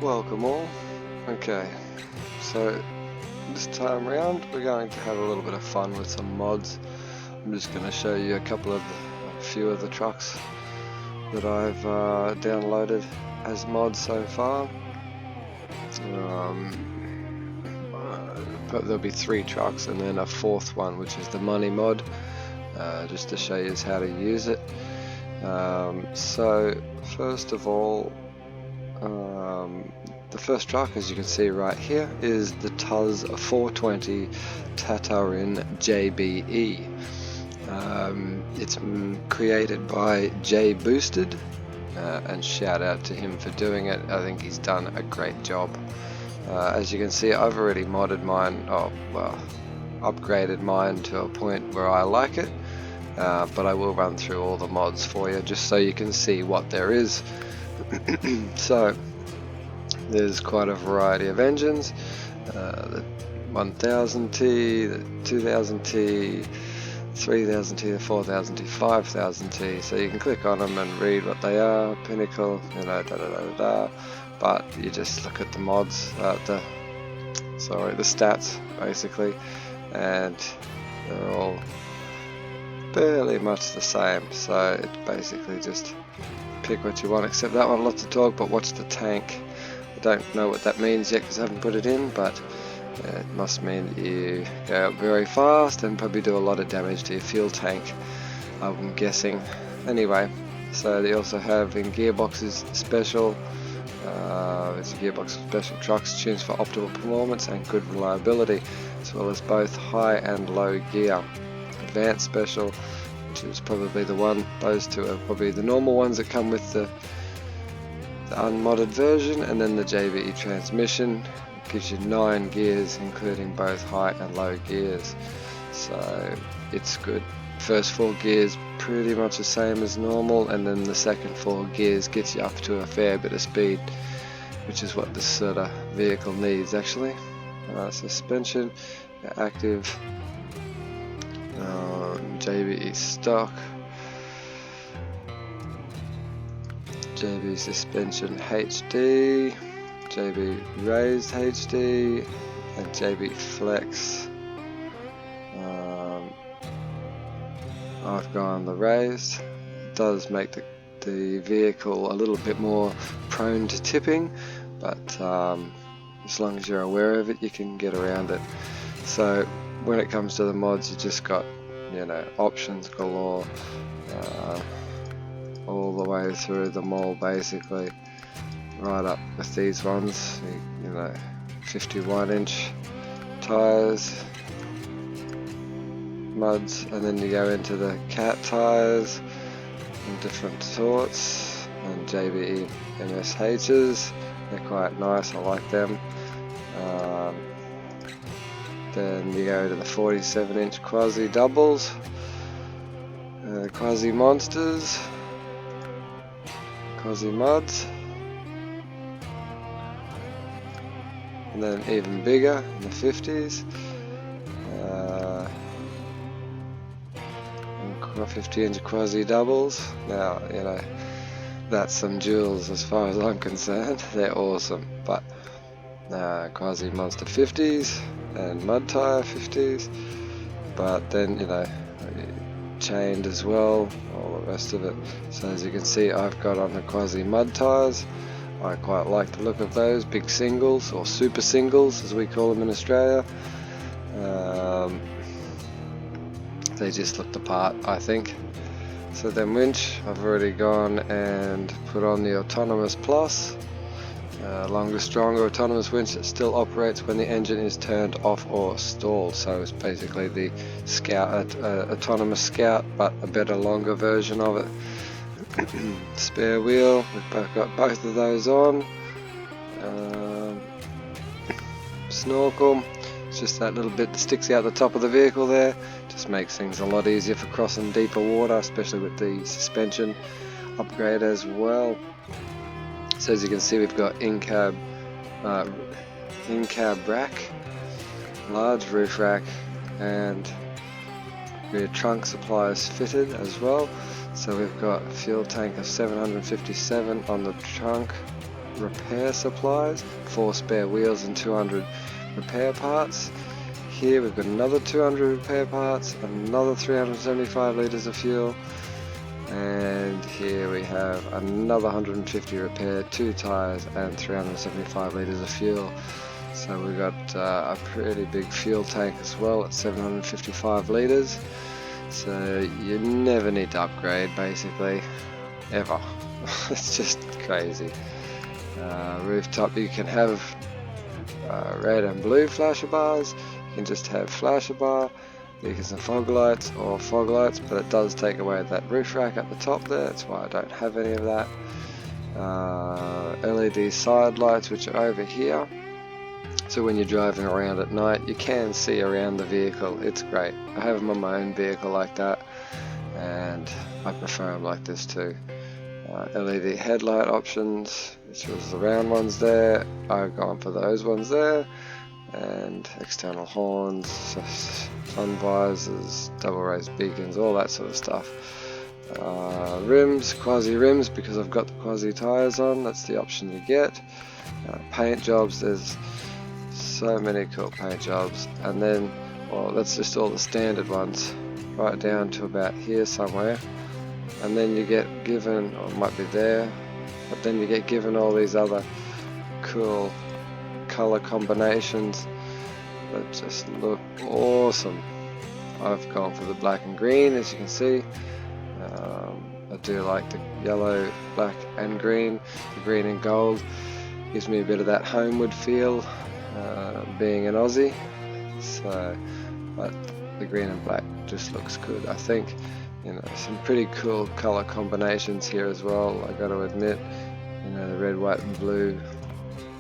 Welcome all. Okay, so this time around we're going to have a little bit of fun with some mods. I'm just going to show you a few of the trucks that I've downloaded as mods so far. But there'll be 3 trucks and then a 4th one, which is the money mod, just to show you how to use it. So first of all, the first truck, as you can see right here, is the Tuz 420 Tatarin JBE. It's created by J Boosted, and shout out to him for doing it. I think he's done a great job. As you can see, I've already modded mine, upgraded mine to a point where I like it, but I will run through all the mods for you just so you can see what there is. So there's quite a variety of engines, the 1000T, the 2000T, 3000T, the 4000T, 5000T, so you can click on them and read what they are, Pinnacle, but you just look at the mods, the stats basically, and they're all fairly much the same, so it basically just pick what you want, except that one lots of talk, but watch the tank. I don't know what that means yet because I haven't put it in, but it must mean that you go up very fast and probably do a lot of damage to your fuel tank, I'm guessing. Anyway, so they also have in gearboxes special, it's a gearbox special trucks tuned for optimal performance and good reliability, as well as both high and low gear. Advanced special, which is probably the one, those two are probably the normal ones that come with the unmodded version, and then the JBE transmission gives you 9 gears including both high and low gears, so it's good. First 4 gears pretty much the same as normal, and then the second 4 gears gets you up to a fair bit of speed, which is what this sort of vehicle needs actually. Suspension, active, JBE stock, JB suspension HD, JB raised HD, and JB flex. I've gone the raised. It does make the vehicle a little bit more prone to tipping, but as long as you're aware of it, you can get around it. So when it comes to the mods, you just got, options galore, all the way through them all basically, right up with these ones, 51-inch tires, muds, and then you go into the cat tires in different sorts, and JBE MSHs, they're quite nice, I like them. Then you go to the 47-inch quasi doubles, quasi monsters, quasi mods, and then even bigger in the 50s, 50-inch quasi doubles. Now that's some jewels as far as I'm concerned. They're awesome, but quasi monster 50s and mud tire 50s, but then chained as well, all the rest of it. So as you can see, I've got on the quasi mud tires. I quite like the look of those big singles, or super singles as we call them in Australia. They just look the part, I think. So then winch, I've already gone and put on the Autonomous Plus, longer, stronger autonomous winch that still operates when the engine is turned off or stalled. So it's basically the Scout, Autonomous Scout, but a better, longer version of it. Spare wheel, we've got both of those on. Snorkel, it's just that little bit that sticks out the top of the vehicle there, just makes things a lot easier for crossing deeper water, especially with the suspension upgrade as well. So as you can see, we've got in-cab rack, large roof rack, and rear trunk supplies fitted as well. So we've got a fuel tank of 757 on the trunk, repair supplies, 4 spare wheels and 200 repair parts. Here we've got another 200 repair parts, another 375 litres of fuel, and here we have another 150 repair, 2 tyres and 375 litres of fuel. So we've got a pretty big fuel tank as well at 755 litres. So you never need to upgrade basically, ever. It's just crazy. Rooftop, you can have red and blue flasher bars. You can just have flasher bar, beacons and fog lights, or fog lights, but it does take away that roof rack at the top there. That's why I don't have any of that. LED side lights, which are over here, so when you're driving around at night you can see around the vehicle. It's great. I have my own vehicle like that, and I prefer them like this too. LED headlight options, which was the round ones there. I've gone for those ones there, and external horns, sun visors, double raised beacons, all that sort of stuff. Rims, quasi rims, because I've got the quasi tyres on. That's the option you get. Paint jobs, there's so many cool paint jobs, and then, well, that's just all the standard ones, right down to about here somewhere. And then you get given, or it might be there, but then you get given all these other cool color combinations that just look awesome. I've gone for the black and green, as you can see. I do like the yellow, black and green. The green and gold gives me a bit of that homeward feel, being an Aussie. So, but the green and black just looks good. I think, you know, some pretty cool color combinations here as well, I got to admit. You know, the red, white and blue,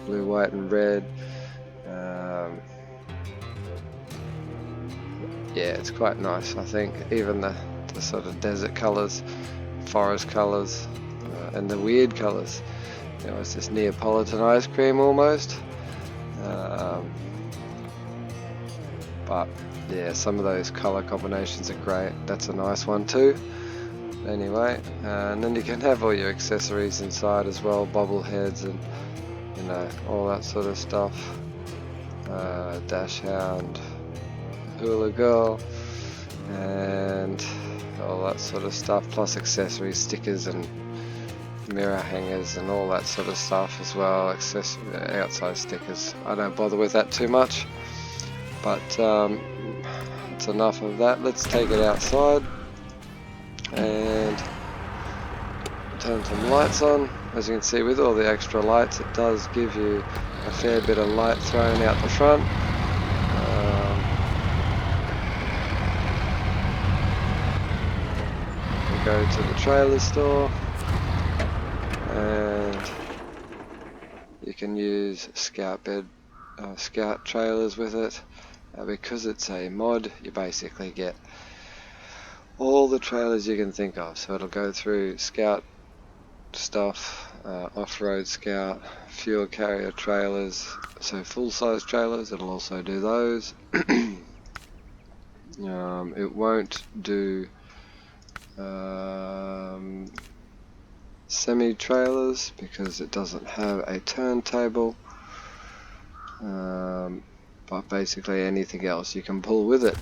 blue, white and red. Yeah, it's quite nice. I think even the sort of desert colors, forest colors, and the weird colors. You know, it's this Neapolitan ice cream almost. But yeah, some of those color combinations are great. That's a nice one too. Anyway, and then you can have all your accessories inside as well, bobbleheads and, you know, all that sort of stuff. Dash hound, hula girl, and all that sort of stuff, plus accessories, stickers and mirror hangers and all that sort of stuff as well. Outside stickers, I don't bother with that too much, but it's enough of that. Let's take it outside and turn some lights on. As you can see, with all the extra lights, it does give you a fair bit of light thrown out the front. We go to the trailer store, and you can use scout trailers with it. Because it's a mod, you basically get all the trailers you can think of. So it'll go through scout stuff, off-road scout, fuel carrier trailers, so full-size trailers, it'll also do those. It won't do semi-trailers because it doesn't have a turntable, but basically anything else you can pull with it.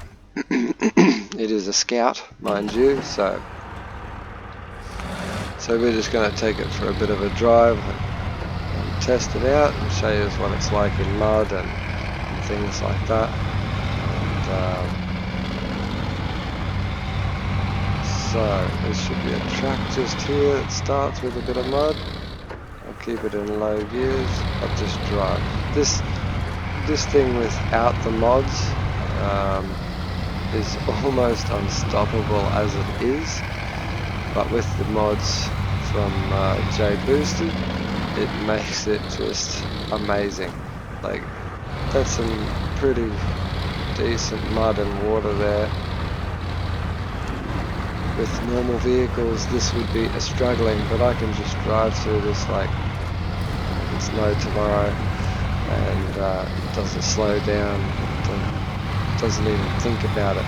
It is a scout, mind you, so we're just going to take it for a bit of a drive and test it out and show you what it's like in mud and things like that. So there should be a track just here that starts with a bit of mud. I'll keep it in low gears. I'll just drive. This thing without the mods is almost unstoppable as it is, but with the mods from JBE, it makes it just amazing. Like, that's some pretty decent mud and water there. With normal vehicles this would be a struggling, but I can just drive through this like it's no tomorrow, and it doesn't slow down, it doesn't even think about it.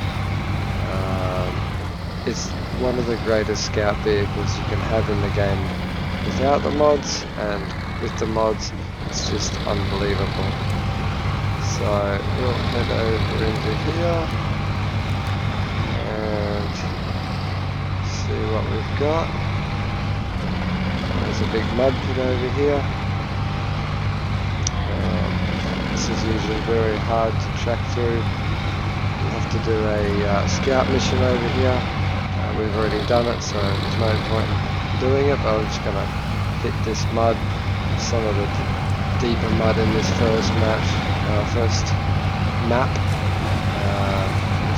It's one of the greatest scout vehicles you can have in the game without the mods, and with the mods, it's just unbelievable. So we'll head over into here and see what we've got. There's a big mud pit over here. This is usually very hard to track through. You have to do a scout mission over here. We've already done it, so there's no point in doing it, but I'm just going to hit this mud, some of the deeper mud in this first map.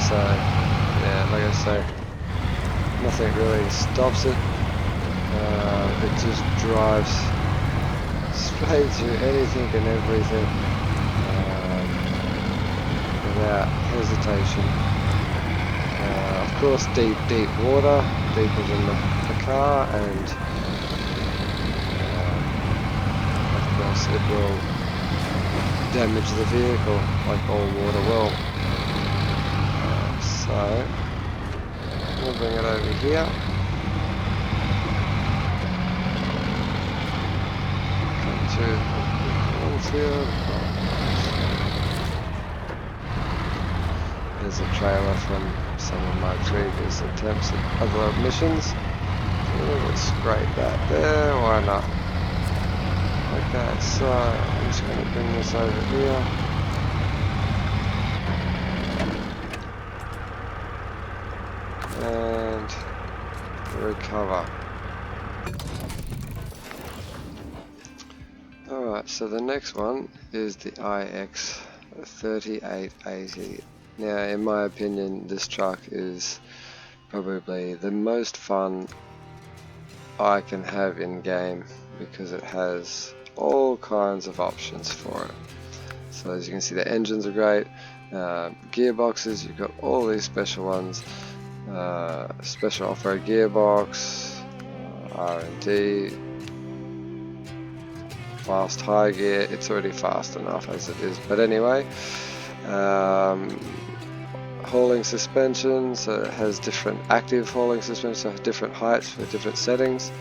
So yeah, like I say, nothing really stops it. It just drives straight through anything and everything without hesitation. Of course, deep water, deeper than the car, and of course it will damage the vehicle like all water will. So we'll bring it over here. Come to the cornfield. There's a trailer from some of my previous attempts at other missions. We'll scrape that there, why not? Okay, so I'm just going to bring this over here. And recover. Alright, so the next one is the IX3880. Now, in my opinion, this truck is probably the most fun I can have in game because it has all kinds of options for it. So as you can see, the engines are great, gearboxes, you've got all these special ones, special off-road gearbox, R&D, fast high gear. It's already fast enough as it is, but anyway, hauling suspension, so it has different active hauling suspension, so different heights for different settings.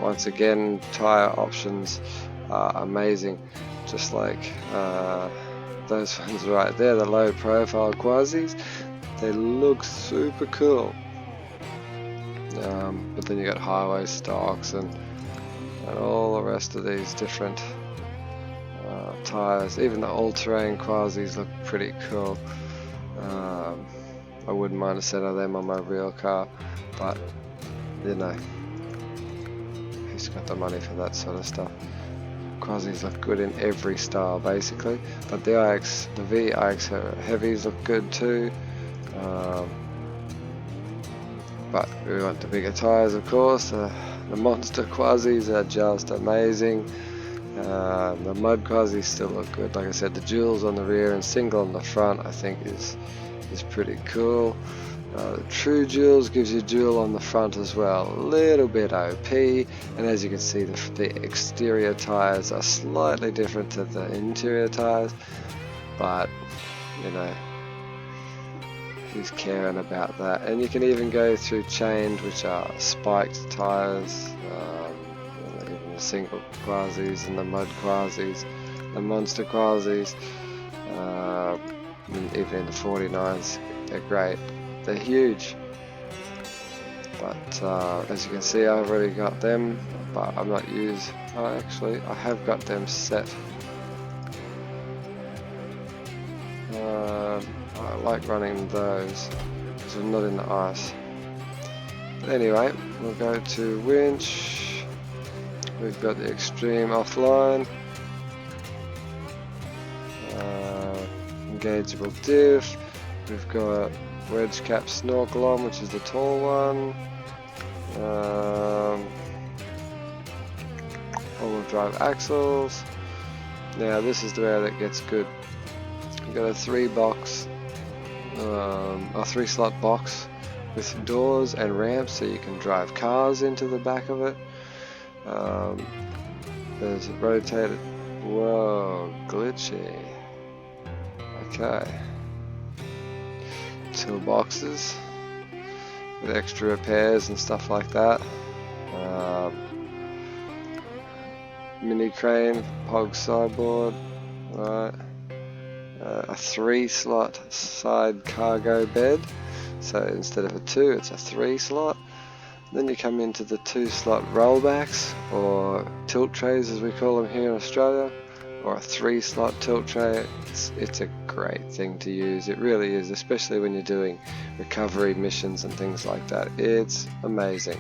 Once again, tire options are amazing, just like those ones right there, the low profile quasis. They look super cool, but then you got highway stocks and all the rest of these different tires. Even the all-terrain quasis look pretty cool. I wouldn't mind a set of them on my real car, but you know, who's got the money for that sort of stuff? Quasis look good in every style basically, but the VIX heavies look good too. But we want the bigger tires, of course. The monster quasis are just amazing. The mud quasis still look good. Like I said, the duals on the rear and single on the front I think is pretty cool. The true duals gives you dual on the front as well, a little bit OP, and as you can see the exterior tires are slightly different to the interior tires, but you know, who's caring about that? And you can even go through chained, which are spiked tires, even the single quasis and the mud quasis, the monster quasis, even in the 49s, they're great. They're huge, but as you can see, I've already got them, but I'm not using. Actually, I have got them set. I like running those because they're not in the ice. But anyway, we'll go to winch. We've got the extreme offline, engageable diff. We've got wedge cap snorkel on, which is the tall one. All-wheel drive axles. Now this is where it gets good. We've got a 3-slot box with doors and ramps, so you can drive cars into the back of it. There's a rotated. Whoa, glitchy. Okay. Toolboxes with extra repairs and stuff like that. mini crane, hog sideboard, right, a 3-slot side cargo bed, so instead of a 2 it's a 3-slot. Then you come into the 2-slot rollbacks, or tilt trays as we call them here in Australia, or a 3-slot tilt tray. It's a great thing to use, it really is, especially when you're doing recovery missions and things like that. It's amazing.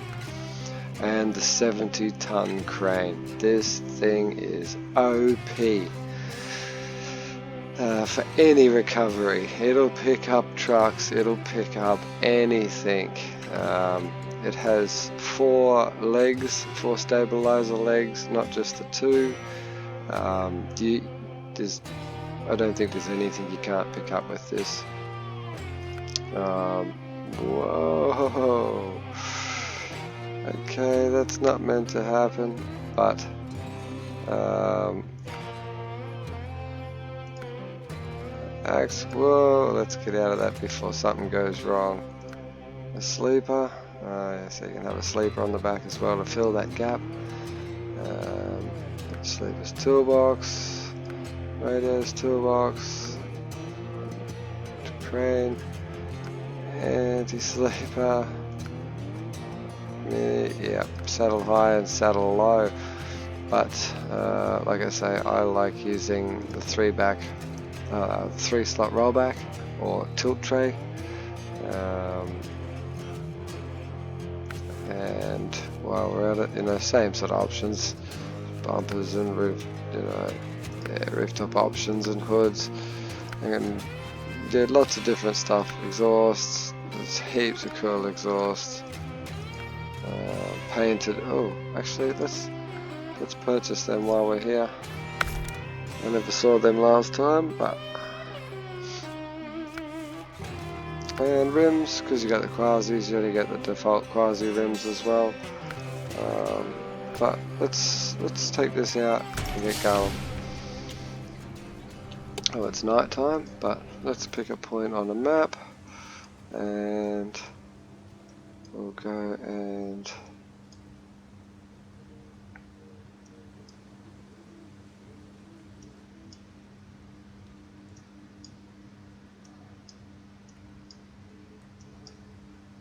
And the 70-ton crane, this thing is OP. For any recovery, it'll pick up trucks, it'll pick up anything. It has 4 legs, 4 stabilizer legs, not just the 2. I don't think there's anything you can't pick up with this. Whoa! Okay, that's not meant to happen, but whoa, let's get out of that before something goes wrong. A sleeper, so you can have a sleeper on the back as well to fill that gap. Sleeper's toolbox, radio's toolbox, crane, anti-sleeper, yeah, saddle high and saddle low. But like I say, I like using the 3-slot rollback or tilt tray. And while we're at it, same sort of options, bumpers and roof, rooftop options and hoods, and lots of different stuff. Exhausts, there's heaps of cool exhausts. Painted. Oh, actually, let's purchase them while we're here. I never saw them last time, but. And rims, because you got the quasis, you only get the default quasi rims as well. But let's take this out and get going. Oh, it's night time, but let's pick a point on a map, and we'll go and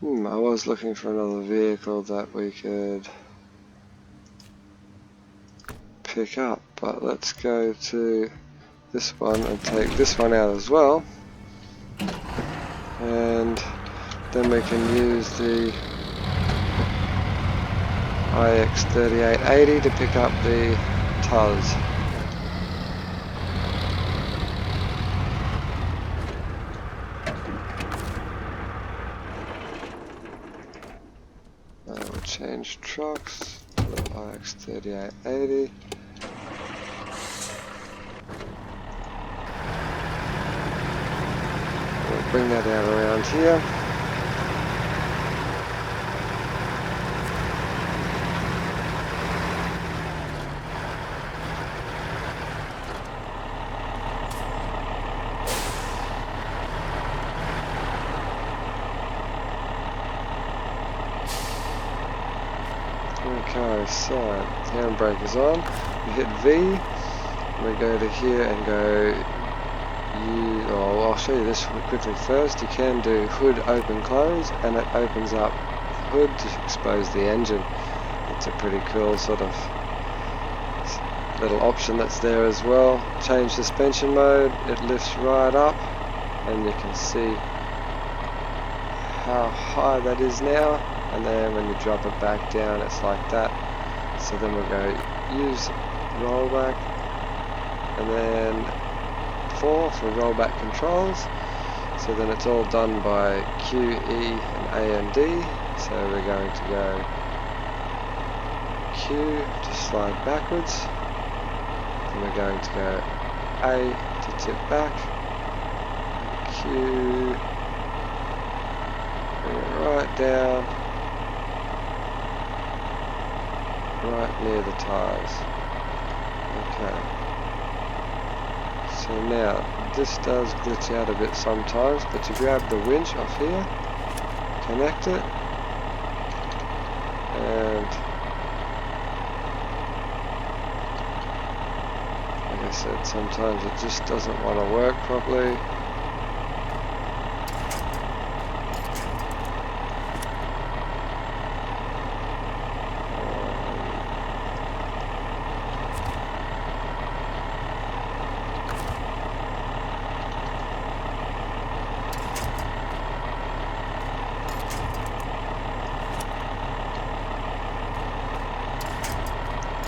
I was looking for another vehicle that we could pick up, but let's go to this one and take this one out as well, and then we can use the IX3880 to pick up the Tuz. We'll change trucks to the IX3880. We'll bring that out around here. Okay, so handbrake is on. We hit V. We go to here and go. I'll show you this quickly first. You can do hood open close, and it opens up the hood to expose the engine. It's a pretty cool sort of little option that's there as well. Change suspension mode. It lifts right up, and you can see how high that is now. And then when you drop it back down, it's like that. So then we'll go use rollback, and then 4 for rollback controls. So then it's all done by Q, E, and A and D. So we're going to go Q to slide backwards. Then we're going to go A to tip back. And Q, bring it right down. Right near the tyres. Okay. So now, this does glitch out a bit sometimes, but you grab the winch off here, connect it, and I said, sometimes it just doesn't want to work properly.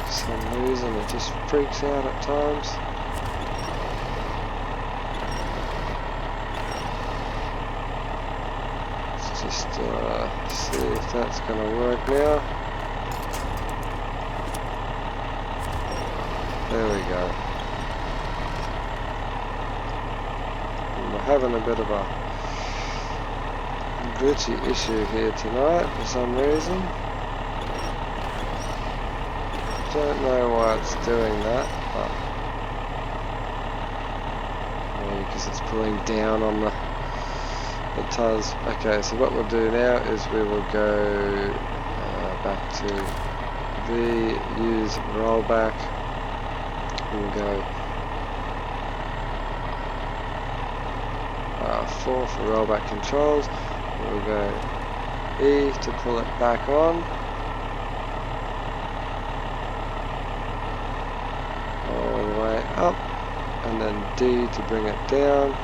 For some reason it just freaks out at times. Let's just see if that's going to work now. There we go. And we're having a bit of a glitchy issue here tonight for some reason. Don't know why it's doing that, but maybe because it's pulling down on the Tuz. Okay, so what we'll do now is we will go back to use rollback. We'll go 4 for rollback controls. We'll go E to pull it back on. All the way up. And then D to bring it down.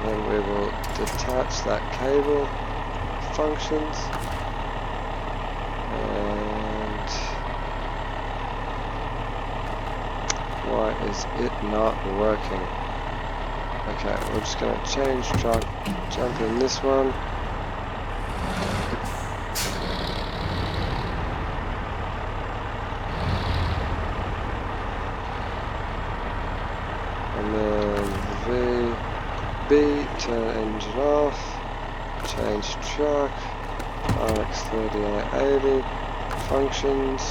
Then we will detach that cable. Functions. And why is it not working? Okay, we're just going to change truck, jump in this one. And then B, turn engine off, change truck, IX3880, functions.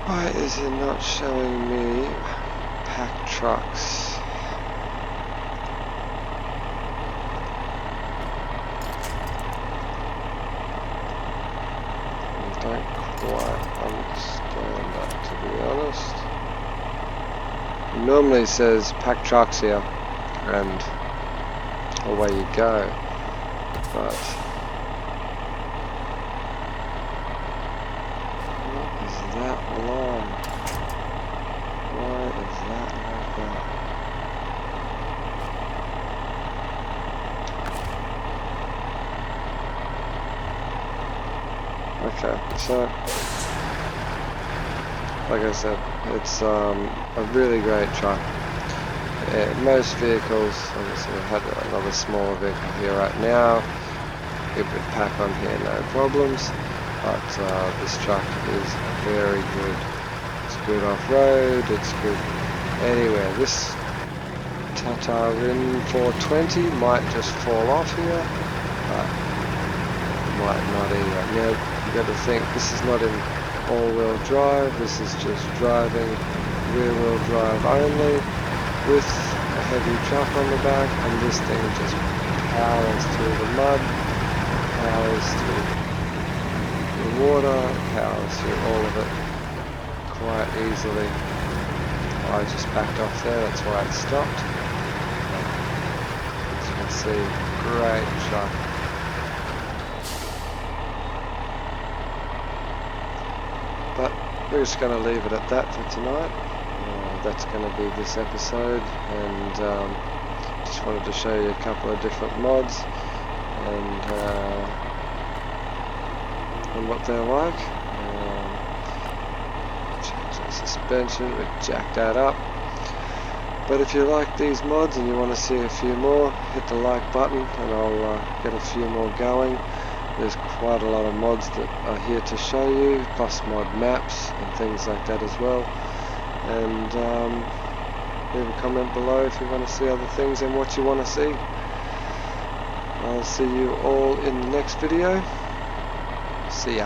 Why is it not showing me packed trucks? I don't quite understand that, to be honest. It normally says packed trucks here, and away you go. But what is that line? Why is that like that? Okay, so like I said, it's a really great truck. Most vehicles, obviously I had another smaller vehicle here right now, it would pack on here no problems, but this truck is very good. It's good off-road, it's good anywhere. This Tatarin 420 might just fall off here, but might not either. Now you got to think, this is not in all-wheel drive, this is just driving rear-wheel drive only with a heavy truck on the back, and this thing just powers through the mud, powers through the water, powers through all of it quite easily. I just backed off there, that's why it stopped. As you can see, great truck. But we're just going to leave it at that for tonight. That's going to be this episode, and just wanted to show you a couple of different mods and what they're like. Change the suspension, we jack that up. But if you like these mods and you want to see a few more, hit the like button and I'll get a few more going. There's quite a lot of mods that are here to show you, plus mod maps and things like that as well. And leave a comment below if you want to see other things and what you want to see. I'll see you all in the next video. See ya.